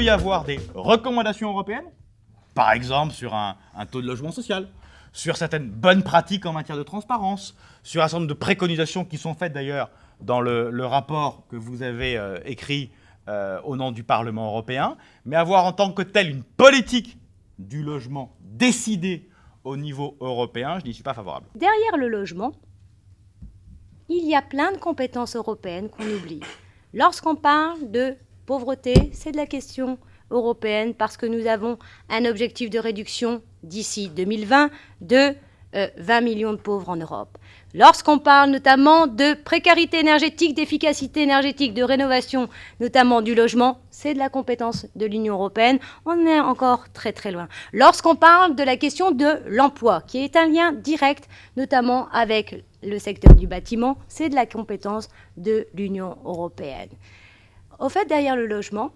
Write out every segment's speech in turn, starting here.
peut y avoir des recommandations européennes, par exemple sur un taux de logement social, sur certaines bonnes pratiques en matière de transparence, sur un certain nombre de préconisations qui sont faites d'ailleurs dans le rapport que vous avez écrit au nom du Parlement européen, mais avoir en tant que tel une politique du logement décidée au niveau européen, je n'y suis pas favorable. Derrière le logement, il y a plein de compétences européennes qu'on oublie. Lorsqu'on parle de pauvreté, c'est de la question européenne parce que nous avons un objectif de réduction d'ici 2020 de 20 millions de pauvres en Europe. Lorsqu'on parle notamment de précarité énergétique, d'efficacité énergétique, de rénovation, notamment du logement, c'est de la compétence de l'Union européenne. On est encore très très loin. Lorsqu'on parle de la question de l'emploi, qui est un lien direct, notamment avec le secteur du bâtiment, c'est de la compétence de l'Union européenne. Au fait, derrière le logement,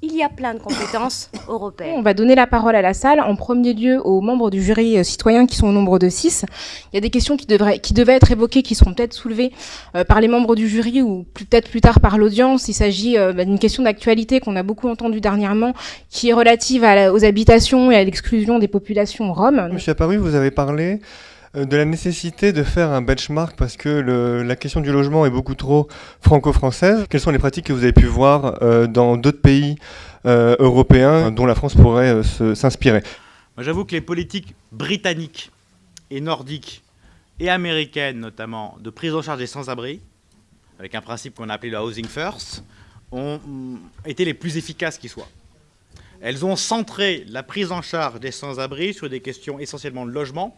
il y a plein de compétences européennes. On va donner la parole à la salle. En premier lieu, aux membres du jury citoyen qui sont au nombre de 6. Il y a des questions qui devaient être évoquées, qui seront peut-être soulevées par les membres du jury ou peut-être plus tard par l'audience. Il s'agit d'une question d'actualité qu'on a beaucoup entendue dernièrement, qui est relative aux habitations et à l'exclusion des populations roms. Monsieur Apparu, vous avez parlé de la nécessité de faire un benchmark parce que la question du logement est beaucoup trop franco-française. Quelles sont les pratiques que vous avez pu voir dans d'autres pays européens dont la France pourrait s'inspirer? Moi, j'avoue que les politiques britanniques et nordiques et américaines, notamment, de prise en charge des sans-abri, avec un principe qu'on a appelé le housing first, ont été les plus efficaces qui soient. Elles ont centré la prise en charge des sans-abri sur des questions essentiellement de logement,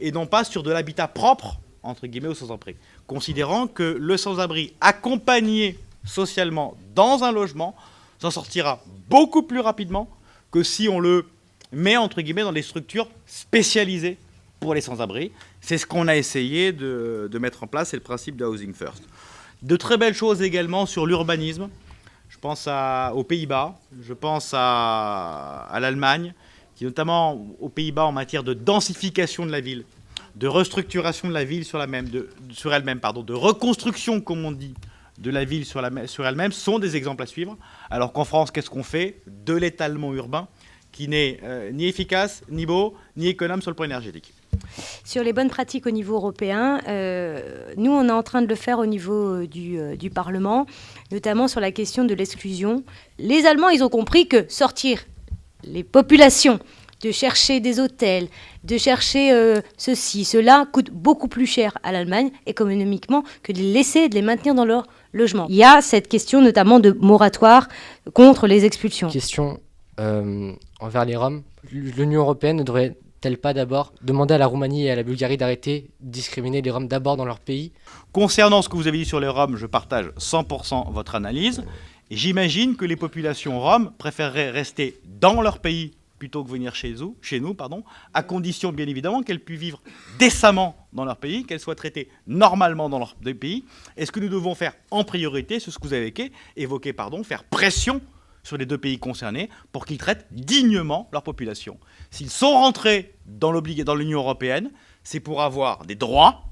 et non pas sur de l'habitat propre, entre guillemets, aux sans-abri, considérant que le sans-abri accompagné socialement dans un logement s'en sortira beaucoup plus rapidement que si on le met, entre guillemets, dans des structures spécialisées pour les sans-abri. C'est ce qu'on a essayé de mettre en place, c'est le principe de Housing First. De très belles choses également sur l'urbanisme. Je pense aux Pays-Bas, je pense à l'Allemagne, qui notamment aux Pays-Bas en matière de densification de la ville, de restructuration de la ville sur elle-même, de reconstruction, comme on dit, de la ville sur elle-même, sont des exemples à suivre. Alors qu'en France, qu'est-ce qu'on fait? De l'étalement urbain qui n'est ni efficace, ni beau, ni économe sur le plan énergétique. Sur les bonnes pratiques au niveau européen, nous, on est en train de le faire au niveau du Parlement, notamment sur la question de l'exclusion. Les Allemands, ils ont compris que sortir les populations, de chercher des hôtels, de chercher ceci, cela, coûte beaucoup plus cher à l'Allemagne économiquement que de les laisser, de les maintenir dans leur logement. Il y a cette question notamment de moratoire contre les expulsions. Question envers les Roms. L'Union européenne ne devrait-elle pas d'abord demander à la Roumanie et à la Bulgarie d'arrêter de discriminer les Roms d'abord dans leur pays? Concernant ce que vous avez dit sur les Roms, je partage 100% votre analyse. J'imagine que les populations roms préféreraient rester dans leur pays plutôt que venir chez nous, à condition bien évidemment qu'elles puissent vivre décemment dans leur pays, qu'elles soient traitées normalement dans leur pays. Et ce que nous devons faire en priorité, c'est ce que vous avez évoqué, faire pression sur les deux pays concernés pour qu'ils traitent dignement leur population. S'ils sont rentrés dans l'Union européenne, c'est pour avoir des droits,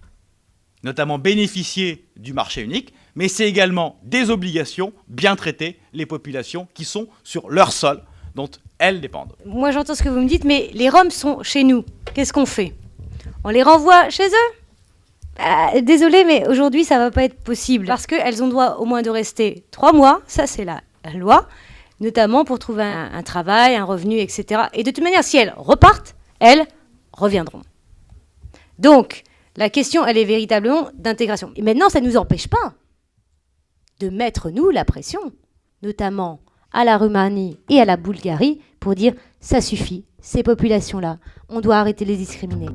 notamment bénéficier du marché unique, mais c'est également des obligations, bien traiter les populations qui sont sur leur sol, dont elles dépendent. Moi, j'entends ce que vous me dites, mais les Roms sont chez nous. Qu'est-ce qu'on fait? On les renvoie chez eux? Désolée, mais aujourd'hui, ça ne va pas être possible, parce qu'elles ont droit au moins de rester 3 mois, ça c'est la loi, notamment pour trouver un travail, un revenu, etc. Et de toute manière, si elles repartent, elles reviendront. Donc, la question, elle est véritablement d'intégration. Et maintenant, ça ne nous empêche pas de mettre, nous, la pression, notamment à la Roumanie et à la Bulgarie, pour dire ça suffit, ces populations-là, on doit arrêter de les discriminer.